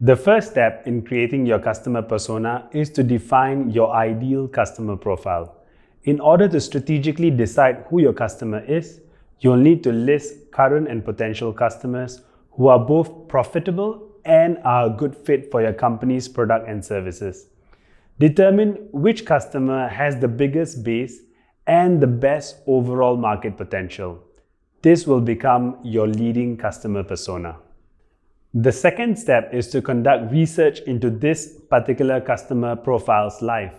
The first step in creating your customer persona is to define your ideal customer profile. In order to strategically decide who your customer is, you'll need to list current and potential customers who are both profitable and are a good fit for your company's product and services. Determine which customer has the biggest base and the best overall market potential. This will become your leading customer persona. The second step is to conduct research into this particular customer profile's life.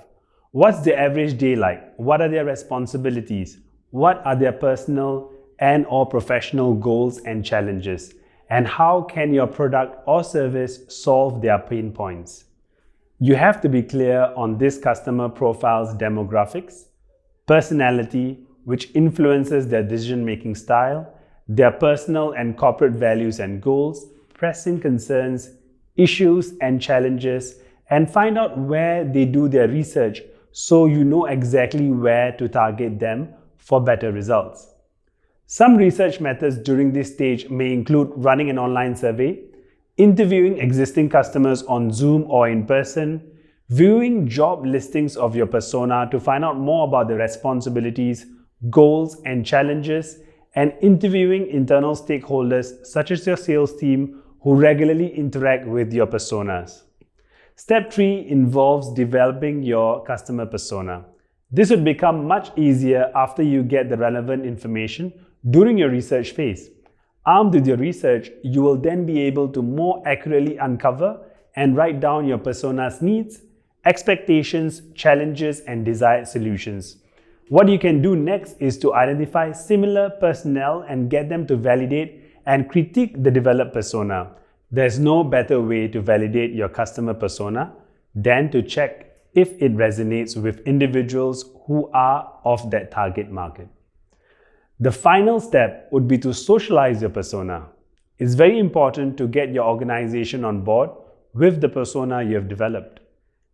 What's their average day like? What are their responsibilities? What are their personal and/or professional goals and challenges? And how can your product or service solve their pain points? You have to be clear on this customer profile's demographics, personality, which influences their decision-making style, their personal and corporate values and goals, pressing concerns, issues and challenges, and find out where they do their research so you know exactly where to target them for better results. Some research methods during this stage may include running an online survey, interviewing existing customers on Zoom or in person, viewing job listings of your persona to find out more about the responsibilities, goals, and challenges, and interviewing internal stakeholders such as your sales team who regularly interact with your personas. Step 3 involves developing your customer persona. This would become much easier after you get the relevant information during your research phase. Armed with your research, you will then be able to more accurately uncover and write down your persona's needs, expectations, challenges, and desired solutions. What you can do next is to identify similar personnel and get them to validate and critique the developed persona. There's no better way to validate your customer persona than to check if it resonates with individuals who are of that target market. The final step would be to socialize your persona. It's very important to get your organization on board with the persona you have developed.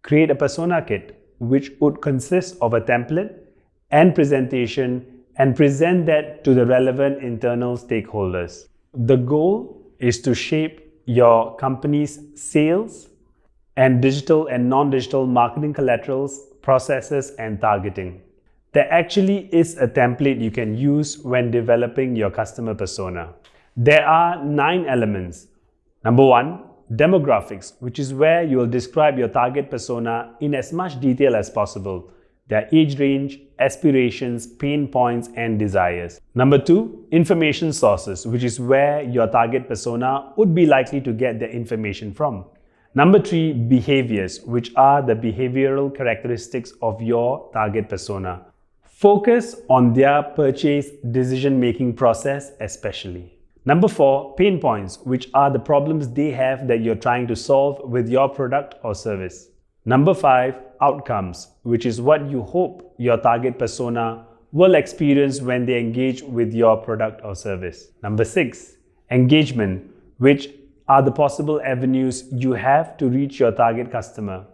Create a persona kit, which would consist of a template and presentation, and present that to the relevant internal stakeholders. The goal is to shape your company's sales and digital and non-digital marketing collaterals, processes, and targeting. There actually is a template you can use when developing your customer persona. There are 9 elements. Number 1, demographics, which is where you will describe your target persona in as much detail as possible. Their age range, aspirations, pain points, and desires. Number 2, information sources, which is where your target persona would be likely to get their information from. Number 3, behaviors, which are the behavioral characteristics of your target persona. Focus on their purchase decision-making process especially. Number 4, pain points, which are the problems they have that you're trying to solve with your product or service. Number 5, outcomes, which is what you hope your target persona will experience when they engage with your product or service. Number 6, engagement, which are the possible avenues you have to reach your target customer.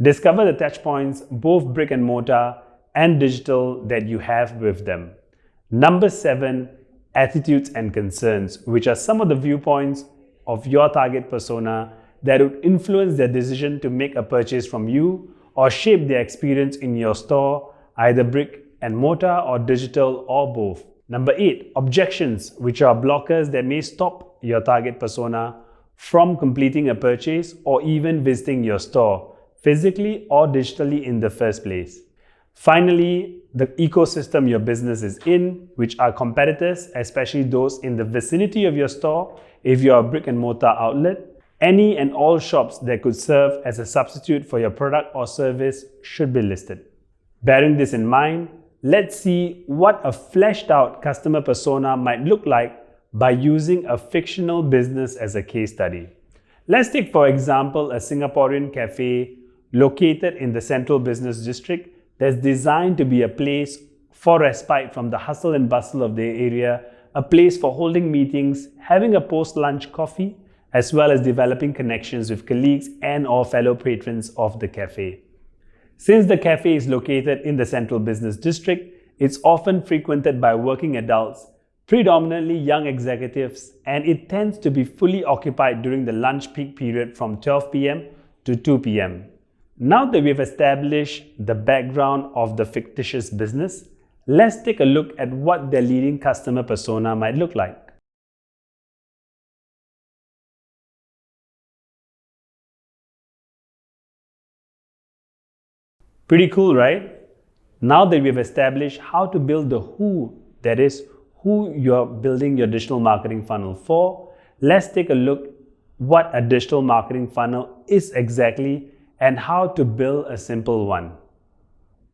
Discover the touch points, both brick and mortar and digital, that you have with them. Number 7, attitudes and concerns, which are some of the viewpoints of your target persona that would influence their decision to make a purchase from you or shape their experience in your store, either brick and mortar or digital or both. Number 8, objections, which are blockers that may stop your target persona from completing a purchase or even visiting your store, physically or digitally in the first place. Finally, the ecosystem your business is in, which are competitors, especially those in the vicinity of your store if you're a brick and mortar outlet. Any and all shops that could serve as a substitute for your product or service should be listed. Bearing this in mind, let's see what a fleshed out customer persona might look like by using a fictional business as a case study. Let's take, for example, a Singaporean cafe located in the central business district that's designed to be a place for respite from the hustle and bustle of the area, a place for holding meetings, having a post-lunch coffee, as well as developing connections with colleagues and/or fellow patrons of the cafe. Since the cafe is located in the central business district, it's often frequented by working adults, predominantly young executives, and it tends to be fully occupied during the lunch peak period from 12 p.m. to 2 p.m. Now that we've established the background of the fictitious business, let's take a look at what their leading customer persona might look like. Pretty cool, right? Now that we've established how to build the who, that is, who you're building your digital marketing funnel for, let's take a look what a digital marketing funnel is exactly and how to build a simple one.